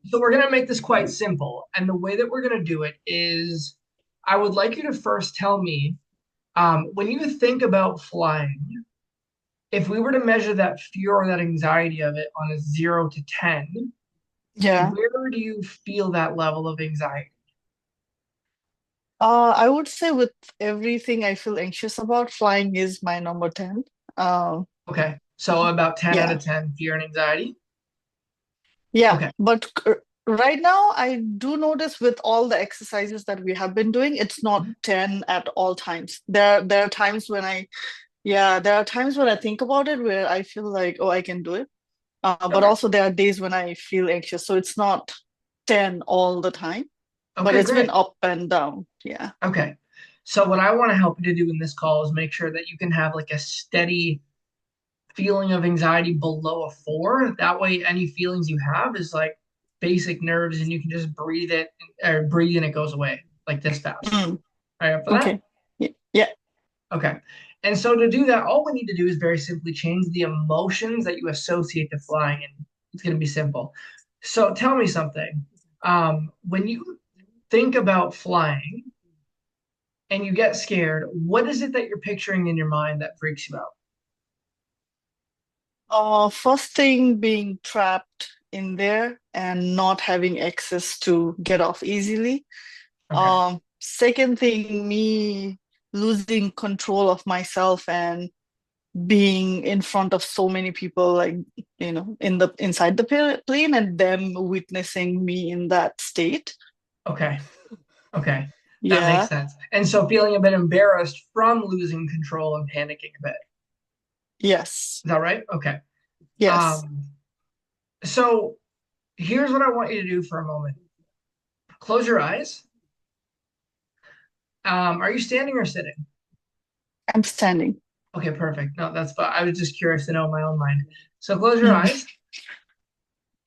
So we're gonna make this quite simple, and the way that we're gonna do it is, I would like you to first tell me, when you think about flying, if we were to measure that fear or that anxiety of it on a 0 to 10, Yeah. where do you feel that level of anxiety? I would say with everything I feel anxious about, flying is my number 10. Um, Okay, so about 10 out yeah. of 10, fear and anxiety. Yeah. Okay, But right now, I do notice with all the exercises that we have been doing, it's not 10 at all times. There are times when there are times when I think about it where I feel like, oh, I can do it. But okay, also there are days when I feel anxious. So it's not 10 all the time, but okay, it's been great. up and down. Yeah. Okay, so what I want to help you to do in this call is make sure that you can have like a steady feeling of anxiety below a 4. That way, any feelings you have is like basic nerves, and you can just breathe it or breathe and it goes away like this fast. Mm, All right, up for that? okay. Yeah. Okay. And so to do that, all we need to do is very simply change the emotions that you associate to flying, and it's going to be simple. So tell me something. When you think about flying and you get scared, what is it that you're picturing in your mind that freaks you out? First thing being trapped in there and not having access to get off easily. Okay. Second thing, me losing control of myself and being in front of so many people, like, in the inside the plane and them witnessing me in that state. Okay. Okay. That makes Yeah. sense. And so feeling a bit embarrassed from losing control and panicking a bit. Yes. Is that right? Okay. Yes. Um, so here's what I want you to do for a moment. Close your eyes. Are you standing or sitting? I'm standing. Okay, perfect. No, that's fine. I was just curious to know in my own mind. So close your Mm. eyes,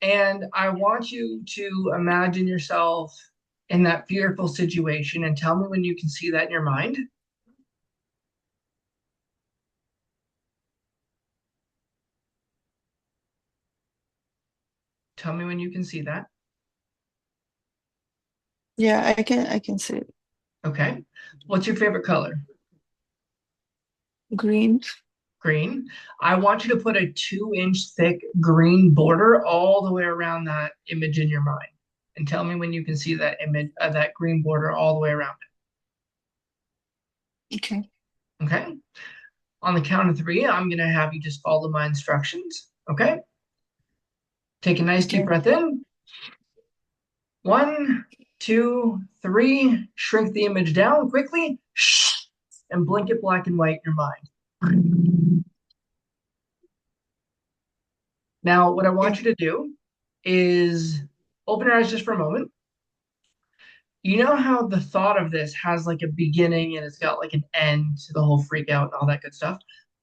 and I want you to imagine yourself in that fearful situation and tell me when you can see that in your mind. Tell me when you can see that. Yeah, I can see it. Okay. What's your favorite color? Green. Green. I want you to put a 2 inch thick green border all the way around that image in your mind. And tell me when you can see that image, that green border all the way around Okay. it. Okay. On the count of three, I'm going to have you just follow my instructions. Okay. Take a nice deep Okay. breath in. 1, 2, 3. Shrink the image down quickly. And blink it black and white in your mind. Now, what I want Yeah. you to do is open your eyes just for a moment. You know how the thought of this has like a beginning and it's got like an end to the whole freak out and all that good stuff.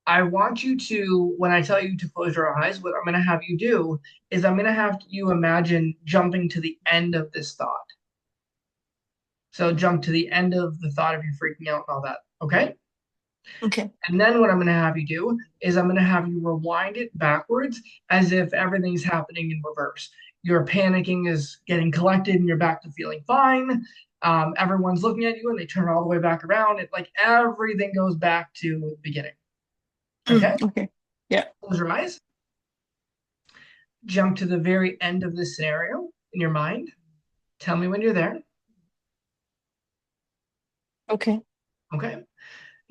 I want you to, when I tell you to close your eyes, what I'm going to have you do is I'm going to have you imagine jumping to the end of this thought. So jump to the end of the thought of you freaking out and all that. Okay. Okay. And then what I'm going to have you do is I'm going to have you rewind it backwards as if everything's happening in reverse. Your panicking is getting collected and you're back to feeling fine. Everyone's looking at you and they turn all the way back around. It like everything goes back to the beginning. Okay. Okay. Yeah. Close your eyes. Jump to the very end of this scenario in your mind. Tell me when you're there. Okay. Okay.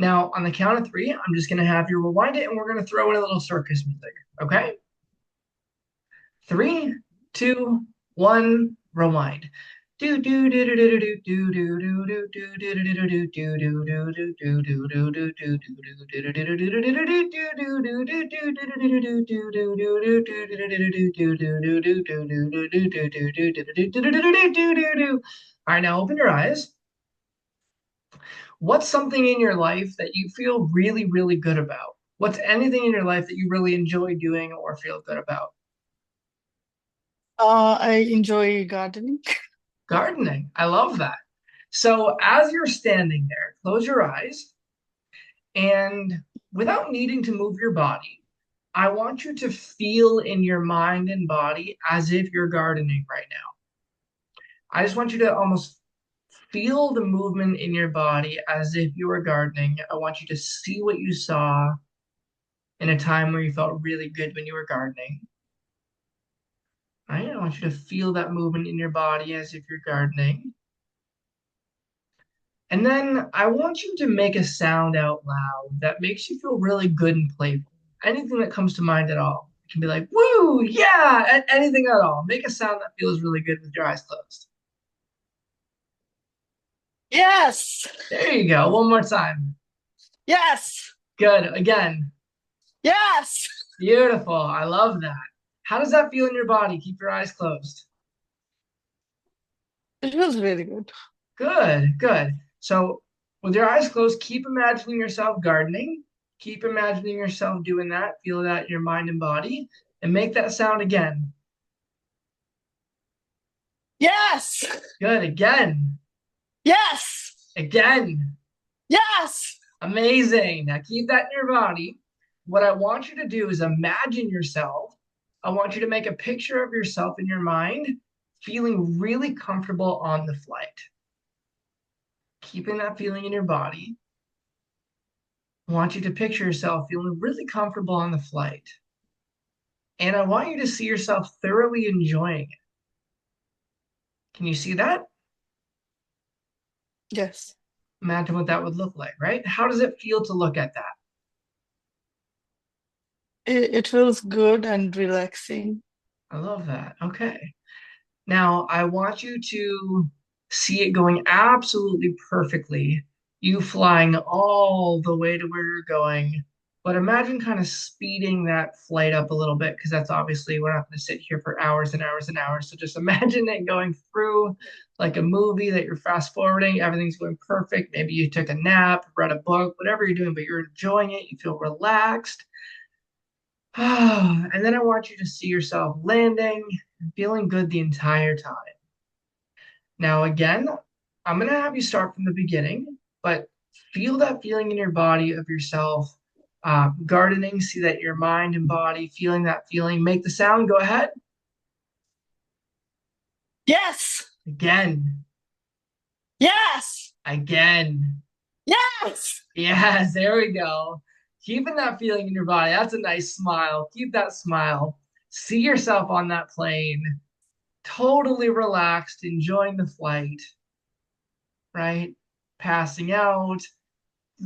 Now, on the count of three, I'm just going to have you rewind it and we're going to throw in a little circus music. Okay. 3, 2, 1, rewind. All right, now open your eyes. What's something in your life that you feel really, really good about? What's anything in your life that you really enjoy doing or feel good about? I enjoy gardening. Gardening. I love that. So as you're standing there, close your eyes and without needing to move your body, I want you to feel in your mind and body as if you're gardening right now. I just want you to almost feel the movement in your body as if you were gardening. I want you to see what you saw in a time where you felt really good when you were gardening. Right? I want you to feel that movement in your body as if you're gardening. And then I want you to make a sound out loud that makes you feel really good and playful. Anything that comes to mind at all. It can be like, woo, yeah, anything at all. Make a sound that feels really good with your eyes closed. Yes. There you go. One more time. Yes. Good. Again. Yes. Beautiful. I love that. How does that feel in your body? Keep your eyes closed. It was really good. Good, good. So, with your eyes closed, keep imagining yourself gardening. Keep imagining yourself doing that. Feel that in your mind and body. And make that sound again. Yes. Good. Again. Yes. Again. Yes. Amazing. Now, keep that in your body. What I want you to do is imagine yourself. I want you to make a picture of yourself in your mind, feeling really comfortable on the flight. Keeping that feeling in your body. I want you to picture yourself feeling really comfortable on the flight. And I want you to see yourself thoroughly enjoying it. Can you see that? Yes. Imagine what that would look like, right? How does it feel to look at that? It feels good and relaxing. I love that. Okay. Now, I want you to see it going absolutely perfectly, you flying all the way to where you're going. But imagine kind of speeding that flight up a little bit because that's obviously we're not going to sit here for hours and hours and hours. So just imagine it going through like a movie that you're fast forwarding. Everything's going perfect. Maybe you took a nap, read a book, whatever you're doing, but you're enjoying it. You feel relaxed. And then I want you to see yourself landing and feeling good the entire time. Now, again, I'm going to have you start from the beginning, but feel that feeling in your body of yourself gardening. See that your mind and body feeling that feeling. Make the sound. Go ahead. Yes. Again. Yes. Again. Yes. Yes, there we go. Keeping that feeling in your body. That's a nice smile. Keep that smile. See yourself on that plane, totally relaxed, enjoying the flight, right? Passing out,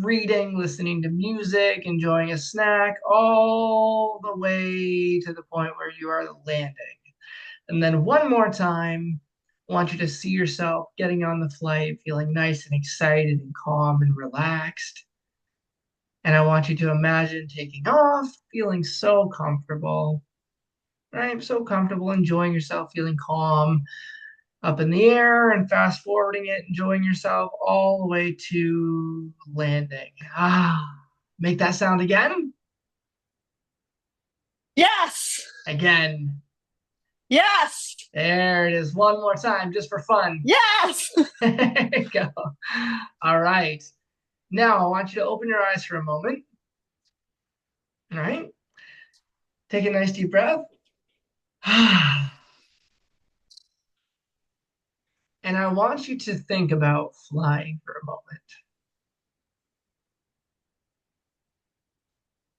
reading, listening to music, enjoying a snack, all the way to the point where you are landing. And then one more time, I want you to see yourself getting on the flight, feeling nice and excited and calm and relaxed. And I want you to imagine taking off, feeling so comfortable, right? So comfortable, enjoying yourself, feeling calm up in the air and fast forwarding it, enjoying yourself all the way to landing. Make that sound again. Yes. Again. Yes. There it is. One more time, just for fun. Yes. There you go. All right. Now I want you to open your eyes for a moment. All right. Take a nice deep breath. And I want you to think about flying for a moment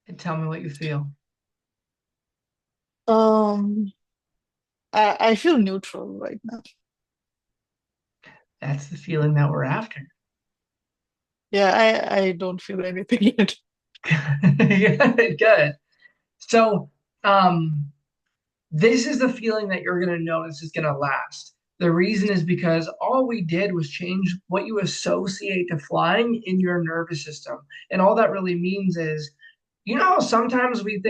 and tell me what you feel. Um, I feel neutral right now. That's the feeling that we're after. Yeah, I don't feel anything yet. Good, good. So, um, this is the feeling that you're going to notice is going to last. The reason is because all we did was change what you associate to flying in your nervous system. And all that really means is, you know, how sometimes we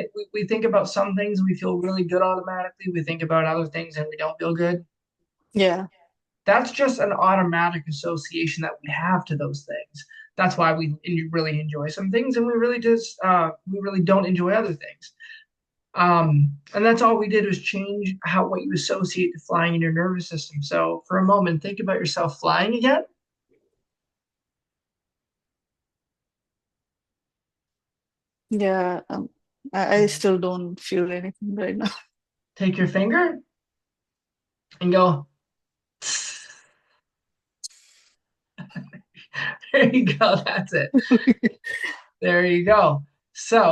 think about some things and we feel really good automatically. We think about other things and we don't feel good. Yeah. That's just an automatic association that we have to those things. That's why really enjoy some things and we really don't enjoy other things. And that's all we did was change how what you associate to flying in your nervous system. So for a moment, think about yourself flying again. Yeah. I still don't feel anything right now. Take your finger and go. There you go. That's it. There you go. So